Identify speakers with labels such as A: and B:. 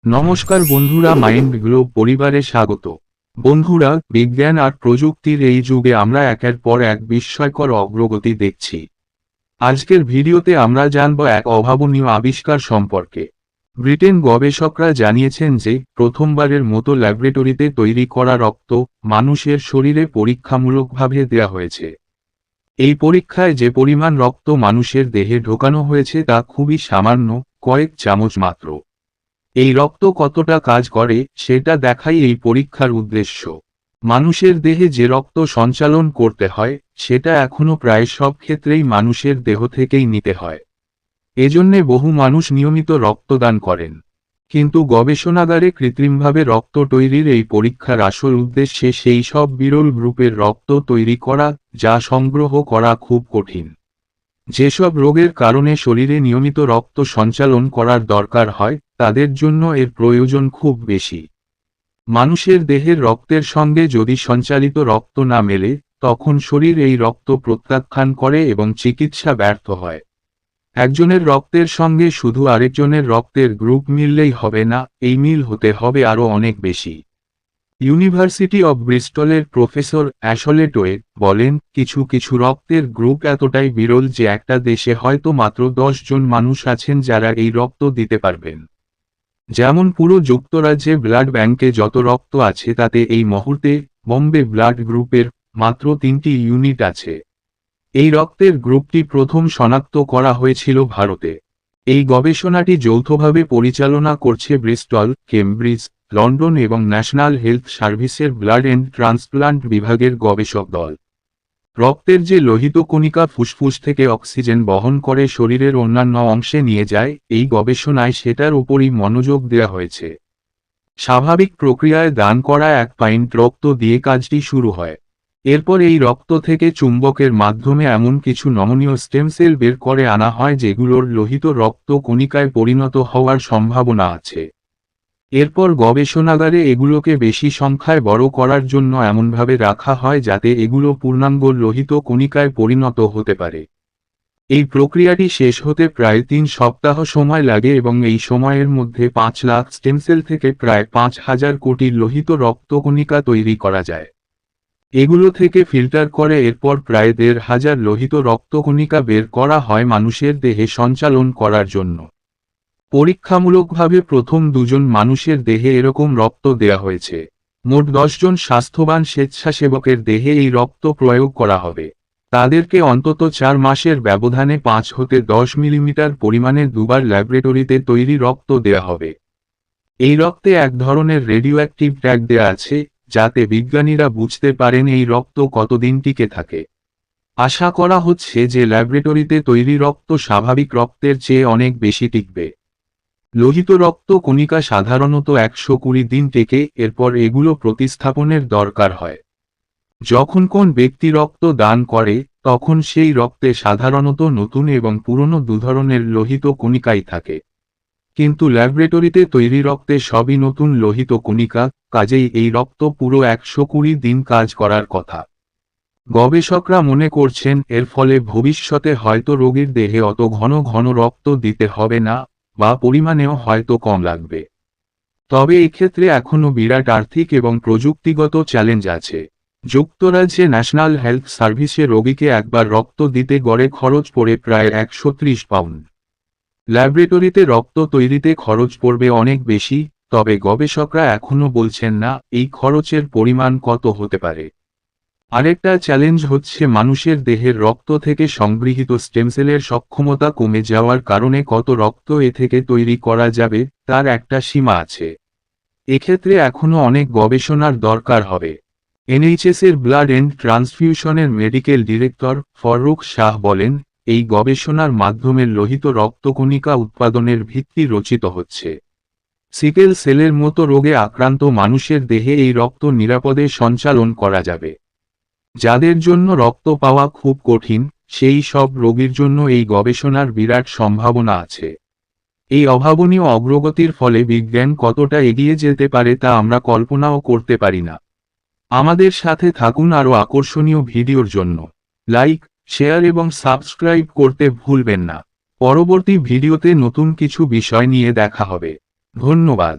A: নমস্কার বন্ধুরা, mind glow পরিবারে স্বাগত। বন্ধুরা, বিজ্ঞান আর প্রযুক্তির এই যুগে আমরা একের পর এক বিস্ময়কর অগ্রগতি দেখছি। আজকের ভিডিওতে আমরা জানব এক অভাবনীয় আবিষ্কার সম্পর্কে। ব্রিটেন গবেষকরা জানিয়েছেন যে প্রথমবারের মতো ল্যাবরেটরিতে তৈরি করা রক্ত মানুষের শরীরে পরীক্ষামূলকভাবে দেয়া হয়েছে। এই পরীক্ষায় যে পরিমাণ রক্ত মানুষের দেহে ঢোকানো হয়েছে তা খুবই সামান্য, কয়েক চামচ মাত্র। এই রক্ত কতটা কাজ করে সেটা দেখাই এই পরীক্ষার উদ্দেশ্য। মানুষের দেহে যে রক্ত সঞ্চালন করতে হয় সেটা এখনো প্রায় সব ক্ষেত্রেই মানুষের দেহ থেকেই নিতে হয়। এজন্যে বহু মানুষ নিয়মিত রক্তদান করেন। কিন্তু গবেষণাগারে কৃত্রিমভাবে রক্ত তৈরির এই পরীক্ষার আসল উদ্দেশ্যে সেই সব বিরল গ্রুপের রক্ত তৈরি করা যা সংগ্রহ করা খুব কঠিন। যেসব রোগের কারণে শরীরে নিয়মিত রক্ত সঞ্চালন করার দরকার হয় তাদের জন্য এর প্রয়োজন খুব বেশি। মানুষের দেহের রক্তের সঙ্গে যদি সঞ্চালিত রক্ত না মেলে তখন শরীর এই রক্ত প্রত্যাখ্যান করে এবং চিকিৎসা ব্যর্থ হয়। একজনের রক্তের সঙ্গে শুধু আরেকজনের রক্তের গ্রুপ মিললেই হবে না, এই মিল হতে হবে আরও অনেক বেশি। ইউনিভার্সিটি অব ব্রিস্টলের প্রফেসর অ্যাশলে টোয়ে বলেন, কিছু কিছু রক্তের গ্রুপ এতটাই বিরল যে একটা দেশে হয়তো মাত্র 10 জন মানুষ আছেন যারা এই রক্ত দিতে পারবেন। যেমন পুরো যুক্তরাজ্যে ব্লাড ব্যাংকে যত রক্ত আছে তাতে এই মুহূর্তে বম্বে ব্লাড গ্রুপের মাত্র 3টি ইউনিট আছে। এই রক্তের গ্রুপটি প্রথম শনাক্ত করা হয়েছিল ভারতে। এই গবেষণাটি যৌথভাবে পরিচালনা করছে ব্রিস্টল, কেমব্রিজ, লন্ডন এবং ন্যাশনাল হেলথ সার্ভিসের ব্লাড অ্যান্ড ট্রান্সপ্লান্ট বিভাগের গবেষক দল। রক্তের যে লোহিত কণিকা ফুসফুস থেকে অক্সিজেন বহন করে শরীরের অন্যান্য অংশে নিয়ে যায়, এই গবেষণায় সেটার উপরই মনোযোগ দেওয়া হয়েছে। স্বাভাবিক প্রক্রিয়ায় দান করা 1 পাইন্ট রক্ত দিয়ে কাজটি শুরু হয়। এরপর এই রক্ত থেকে চুম্বকের মাধ্যমে এমন কিছু নমনীয় স্টেম সেল বের করে আনা হয় যেগুলোর লোহিত রক্ত কণিকায় পরিণত হওয়ার সম্ভাবনা আছে। এরপর গবেষণাগারে এগুলোকে বেশি সংখ্যায় বড় করার জন্য এমনভাবে রাখা হয় যাতে এগুলো পূর্ণাঙ্গ লোহিত কণিকায় পরিণত হতে পারে। এই প্রক্রিয়াটি শেষ হতে প্রায় 3 সপ্তাহ সময় লাগে এবং এই সময়ের মধ্যে 5 লাখ স্টেম সেল থেকে প্রায় 5,000 কোটি লোহিত রক্তকণিকা তৈরি করা যায়। এগুলো থেকে ফিল্টার করে এরপর প্রায় 1,500 লোহিত রক্তকণিকা বের করা হয় মানুষের দেহে সঞ্চালন করার জন্য। পরীক্ষামূলকভাবে প্রথম 2 জন মানুষের দেহে এরকম রক্ত দেয়া হয়েছে। মোট 10 জন স্বাস্থ্যবান স্বেচ্ছাসেবকের দেহে এই রক্ত প্রয়োগ করা হবে। তাদেরকে অন্তত 4 মাসের ব্যবধানে 5 হতে 10 মিলিমিটার পরিমাণে দুবার ল্যাবরেটরিতে তৈরি রক্ত দেয়া হবে। এই রক্তে এক ধরনের রেডিওঅ্যাক্টিভ ট্যাগ দেয়া আছে যাতে বিজ্ঞানীরা বুঝতে পারেন এই রক্ত কতদিন টিকে থাকে। আশা করা হচ্ছে যে ল্যাবরেটরিতে তৈরি রক্ত স্বাভাবিক রক্তের চেয়ে অনেক বেশি টিকবে। লোহিত রক্ত কণিকা সাধারণত 120 দিন টেকে, এরপর এগুলো প্রতিস্থাপনের দরকার হয়। যখন কোন ব্যক্তি রক্ত দান করে তখন সেই রক্তে সাধারণত নতুন এবং পুরনো 2 ধরনের লোহিত কণিকাই থাকে। কিন্তু ল্যাবরেটরিতে তৈরি রক্তে সবই নতুন লোহিত কণিকা, কাজেই এই রক্ত পুরো 120 দিন কাজ করার কথা। গবেষকরা মনে করছেন এর ফলে ভবিষ্যতে হয়তো রোগীর দেহে অত ঘন ঘন রক্ত দিতে হবে না বা পরিমাণেও হয়তো কম লাগবে। তবে এক্ষেত্রে এখনও বিরাট আর্থিক এবং প্রযুক্তিগত চ্যালেঞ্জ আছে। যুক্তরাজ্যে ন্যাশনাল হেলথ সার্ভিসে রোগীকে একবার রক্ত দিতে গড়ে খরচ পড়ে প্রায় 130 পাউন্ড। ল্যাবরেটরিতে রক্ত তৈরিতে খরচ পড়বে অনেক বেশি, তবে গবেষকরা এখনও বলছেন না এই খরচের পরিমাণ কত হতে পারে। আরেকটা চ্যালেঞ্জ হচ্ছে মানুষের দেহের রক্ত থেকে সংগৃহীত স্টেমসেলের সক্ষমতা কমে যাওয়ার কারণে কত রক্ত এ থেকে তৈরি করা যাবে তার একটা সীমা আছে। এক্ষেত্রে এখনও অনেক গবেষণার দরকার হবে। এনএইচএসের ব্লাড অ্যান্ড ট্রান্সফিউশনের মেডিকেল ডিরেক্টর ফররুখ শাহ বলেন, এই গবেষণার মাধ্যমে লোহিত রক্তকণিকা উৎপাদনের ভিত্তি রচিত হচ্ছে। সিকেল সেলের মতো রোগে আক্রান্ত মানুষের দেহে এই রক্ত নিরাপদে সঞ্চালন করা যাবে। যাদের জন্য রক্ত পাওয়া খুব কঠিন সেই সব রোগীর জন্য এই গবেষণার বিরাট সম্ভাবনা আছে। এই অভাবনীয় অগ্রগতির ফলে বিজ্ঞান কতটা এগিয়ে যেতে পারে তা আমরা কল্পনাও করতে পারি না। আমাদের সাথে থাকুন আরও আকর্ষণীয় ভিডিওর জন্য। লাইক, শেয়ার এবং সাবস্ক্রাইব করতে ভুলবেন না। পরবর্তী ভিডিওতে নতুন কিছু বিষয় নিয়ে দেখা হবে। ধন্যবাদ।